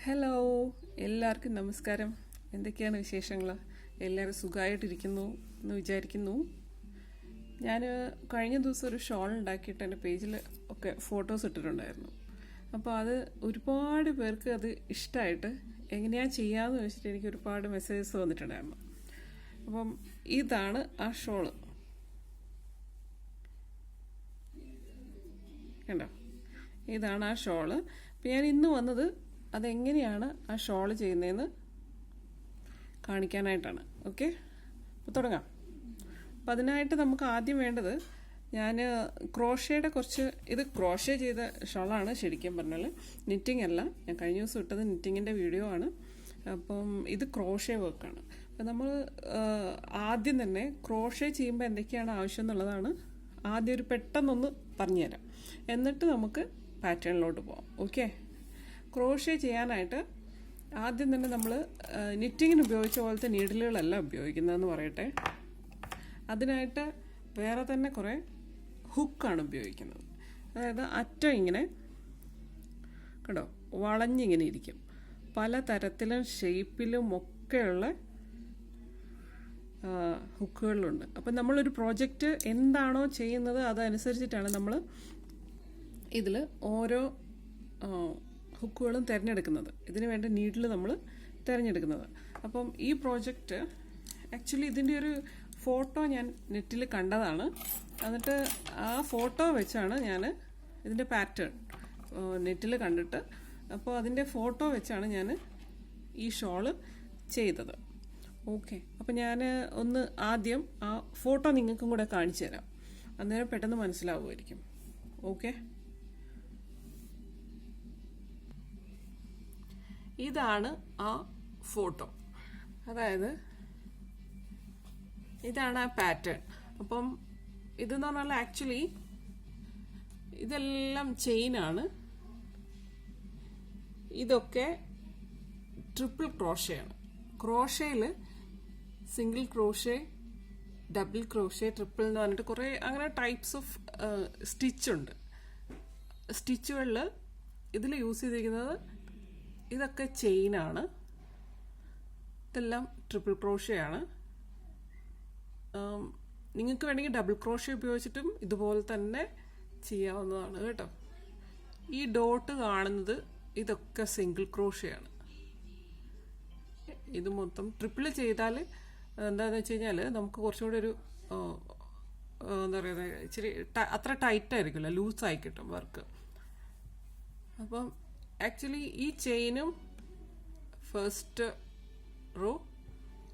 Hello, എല്ലാവർക്കും നമസ്കാരം. എന്തൊക്കെയാണ് വിശേഷങ്ങൾ? എല്ലാവരും സുഖമായിട്ടിരിക്കുന്നു എന്ന് വിചാരിക്കുന്നു. ഞാൻ കഴിഞ്ഞ ദിവസം ഒരു ഷോൾ ഉണ്ടാക്കിയിട്ട് എൻ്റെ പേജിൽ ഒക്കെ ഫോട്ടോസ് ഇട്ടിട്ടുണ്ടായിരുന്നു. അപ്പോൾ അത് ഒരുപാട് പേർക്ക് അത് ഇഷ്ടമായിട്ട് എങ്ങനെയാണ് ചെയ്യാമെന്ന് വെച്ചിട്ട് എനിക്ക് ഒരുപാട് മെസ്സേജസ് വന്നിട്ടുണ്ടായിരുന്നു. അപ്പം ഇതാണ് ആ ഷോള്, കണ്ടോ? ഇതാണ് ആ ഷോള്. അപ്പം ഞാൻ ഇന്ന് വന്നത് അതെങ്ങനെയാണ് ആ ഷോള് ചെയ്യുന്നതെന്ന് കാണിക്കാനായിട്ടാണ്. ഓക്കെ, അപ്പോൾ തുടങ്ങാം. അപ്പം അതിനായിട്ട് നമുക്ക് ആദ്യം വേണ്ടത്, ഞാൻ ക്രോഷയുടെ ഇത് ക്രോഷേ ചെയ്ത ഷോളാണ് ശരിക്കും പറഞ്ഞാൽ, നിറ്റിംഗ് അല്ല. ഞാൻ കഴിഞ്ഞ ദിവസം ഇട്ടത് നിറ്റിങ്ങിൻ്റെ വീഡിയോ ആണ്. അപ്പം ഇത് ക്രോഷേ വർക്കാണ്. അപ്പം നമ്മൾ ആദ്യം തന്നെ ക്രോഷേ ചെയ്യുമ്പോൾ എന്തൊക്കെയാണ് ആവശ്യം എന്നുള്ളതാണ് ആദ്യം ഒരു പെട്ടെന്നൊന്ന് പറഞ്ഞുതരാം. എന്നിട്ട് നമുക്ക് പാറ്റേണിലോട്ട് പോകാം. ഓക്കെ, ക്രോഷേ ചെയ്യാനായിട്ട് ആദ്യം തന്നെ നമ്മൾ നിറ്റിങ്ങിന് ഉപയോഗിച്ച പോലത്തെ നീഡിലുകളല്ല ഉപയോഗിക്കുന്നതെന്ന് പറയട്ടെ. അതിനായിട്ട് വേറെ തന്നെ കുറേ ഹുക്കാണ് ഉപയോഗിക്കുന്നത്. അതായത് അറ്റം ഇങ്ങനെ കേട്ടോ വളഞ്ഞിങ്ങനെ ഇരിക്കും. പല തരത്തിലും ഷേപ്പിലും ഒക്കെയുള്ള ഹുക്കുകളുണ്ട്. അപ്പം നമ്മളൊരു പ്രോജക്റ്റ് എന്താണോ ചെയ്യുന്നത് അതനുസരിച്ചിട്ടാണ് നമ്മൾ ഇതിൽ ഓരോ ഹുക്കുകളും തിരഞ്ഞെടുക്കുന്നത്. ഇതിന് വേണ്ട നീഡിൽ നമ്മൾ തിരഞ്ഞെടുക്കുന്നത്. അപ്പം ഈ പ്രോജക്റ്റ് ആക്ച്വലി ഇതിൻ്റെ ഒരു ഫോട്ടോ ഞാൻ നെറ്റിൽ കണ്ടതാണ്. എന്നിട്ട് ആ ഫോട്ടോ വെച്ചാണ് ഞാൻ ഇതിൻ്റെ പാറ്റേൺ നെറ്റിൽ കണ്ടിട്ട്, അപ്പോൾ അതിൻ്റെ ഫോട്ടോ വെച്ചാണ് ഞാൻ ഈ ഷോള് ചെയ്തത്. ഓക്കെ, അപ്പം ഞാൻ ഒന്ന് ആദ്യം ആ ഫോട്ടോ നിങ്ങൾക്കും കൂടെ കാണിച്ചു തരാം. അന്നേരം പെട്ടെന്ന് മനസ്സിലാവുമായിരിക്കും. ഓക്കെ, ഇതാണ് ആ ഫോട്ടോ. അതായത് ഇതാണ് ആ പാറ്റേൺ. അപ്പം ഇതെന്ന് പറഞ്ഞാൽ ആക്ച്വലി ഇതെല്ലാം ചെയിനാണ്. ഇതൊക്കെ ട്രിപ്പിൾ ക്രോഷയാണ്. ക്രോഷയിൽ single crochet, double crochet, triple എന്ന് പറഞ്ഞിട്ട് കുറേ അങ്ങനെ ടൈപ്സ് ഓഫ് സ്റ്റിച്ചുണ്ട്. സ്റ്റിച്ചുകളിൽ ഇതിൽ യൂസ് ചെയ്തിരിക്കുന്നത് ഇതൊക്കെ ചെയിനാണ്. ഇതെല്ലാം ട്രിപ്പിൾ ക്രോഷയാണ്. നിങ്ങൾക്ക് വേണമെങ്കിൽ ഡബിൾ ക്രോഷേ ഉപയോഗിച്ചിട്ടും ഇതുപോലെ തന്നെ ചെയ്യാവുന്നതാണ് കേട്ടോ. ഈ ഡോട്ട് കാണുന്നത് ഇതൊക്കെ സിംഗിൾ ക്രോഷയാണ്. ഇത് മൊത്തം ട്രിപ്പിൾ ചെയ്താൽ എന്താണെന്ന് വെച്ച് കഴിഞ്ഞാൽ നമുക്ക് കുറച്ചുകൂടി ഒരു എന്താ പറയുക, ഇച്ചിരി അത്ര ടൈറ്റായിരിക്കില്ല, ലൂസായി കിട്ടും വർക്ക്. അപ്പം ആക്ച്വലി ഈ ചെയിനും ഫസ്റ്റ് റോ,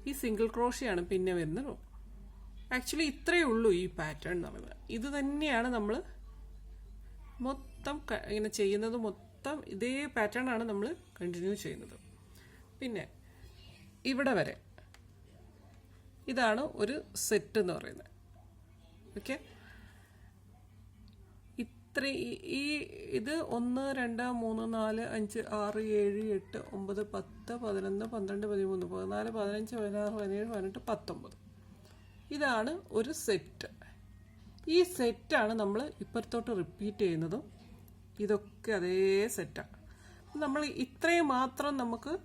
ഈ സിംഗിൾ ക്രോഷയാണ് പിന്നെ വരുന്ന റോ. ആക്ച്വലി ഇത്രയേ ഉള്ളൂ ഈ പാറ്റേൺ എന്ന് പറയുന്നത്. ഇത് തന്നെയാണ് നമ്മൾ മൊത്തം ഇങ്ങനെ ചെയ്യുന്നത്. മൊത്തം ഇതേ പാറ്റേൺ ആണ് നമ്മൾ കണ്ടിന്യൂ ചെയ്യുന്നത്. പിന്നെ ഇവിടെ വരെ ഇതാണ് ഒരു സെറ്റ് എന്ന് പറയുന്നത്. ഓക്കെ, ഇത് 1 2 3 4 5 6 7 8 9 10 11 12 13 14 15 16 17 18 19. ഇതാണ് ഒരു സെറ്റ്. ഈ സെറ്റാണ് നമ്മൾ ഇപ്പുറത്തോട്ട് റിപ്പീറ്റ് ചെയ്യുന്നതും. ഇതൊക്കെ അതേ സെറ്റാണ്. നമ്മൾ ഇത്രയും മാത്രം നമുക്ക്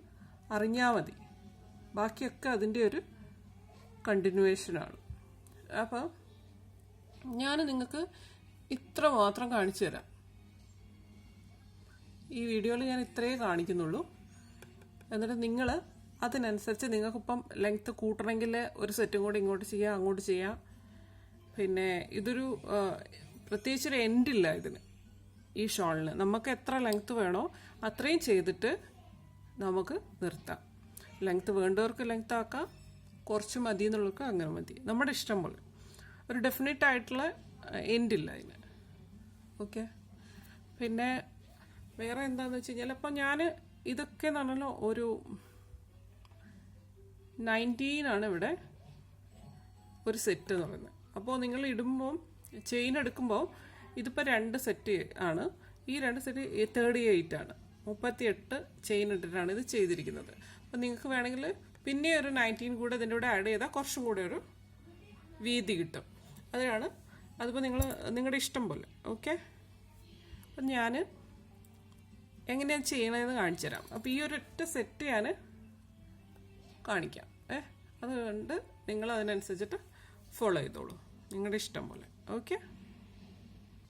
അറിഞ്ഞാൽ മതി, ബാക്കിയൊക്കെ അതിൻ്റെ ഒരു കണ്ടിന്യൂവേഷനാണ്. അപ്പം ഞാൻ നിങ്ങൾക്ക് ഇത്ര മാത്രം കാണിച്ചു തരാം. ഈ വീഡിയോയിൽ ഞാൻ ഇത്രയേ കാണിക്കുന്നുള്ളൂ. എന്നിട്ട് നിങ്ങൾ അതിനനുസരിച്ച് നിങ്ങൾക്കിപ്പം ലെങ്ത്ത് കൂട്ടണമെങ്കിൽ ഒരു സെറ്റും കൂടി ഇങ്ങോട്ട് ചെയ്യാം, അങ്ങോട്ട് ചെയ്യാം. പിന്നെ ഇതൊരു പ്രത്യേകിച്ചൊരു എൻഡില്ല ഇതിന്. ഈ ഷോളിന് നമുക്ക് എത്ര ലെങ്ത്ത് വേണോ അത്രയും ചെയ്തിട്ട് നമുക്ക് നിർത്താം. ലെങ്ത്ത് വേണ്ടവർക്ക് ലെങ്ത്ത് ആക്കാം, കുറച്ച് മതി എന്നുള്ളവർക്ക് അങ്ങനെ മതി, നമ്മുടെ ഇഷ്ടം പോലെ. ഒരു ഡെഫിനറ്റ് ആയിട്ടുള്ള എൻഡില്ല അതിന്. ഓക്കെ, പിന്നെ വേറെ എന്താണെന്ന് വെച്ച് കഴിഞ്ഞാൽ, അപ്പം ഞാൻ ഇതൊക്കെ എന്ന് പറഞ്ഞാൽ ഒരു 19 ഇവിടെ ഒരു സെറ്റ് എന്ന് പറയുന്നത്. അപ്പോൾ നിങ്ങൾ ഇടുമ്പോൾ ചെയിൻ എടുക്കുമ്പോൾ ഇതിപ്പോൾ 2 സെറ്റ് ആണ്. ഈ 2 സെറ്റ് 38 ആണ്. 38 ചെയിൻ ഇട്ടിട്ടാണ് ഇത് ചെയ്തിരിക്കുന്നത്. അപ്പം നിങ്ങൾക്ക് വേണമെങ്കിൽ പിന്നെ ഒരു 19 കൂടെ ഇതിൻ്റെ കൂടെ ആഡ് ചെയ്താൽ കുറച്ചും കൂടെ ഒരു വീതി കിട്ടും. അതിപ്പോൾ നിങ്ങളുടെ ഇഷ്ടം പോലെ. ഓക്കെ, അപ്പം ഞാൻ എങ്ങനെയാണ് ചെയ്യണതെന്ന് കാണിച്ചു തരാം. അപ്പോൾ ഈ ഒരൊറ്റ സെറ്റ് ഞാൻ കാണിക്കാം. അതുകൊണ്ട് നിങ്ങൾ അതിനനുസരിച്ചിട്ട് ഫോളോ ചെയ്തോളൂ, നിങ്ങളുടെ ഇഷ്ടം പോലെ. ഓക്കെ.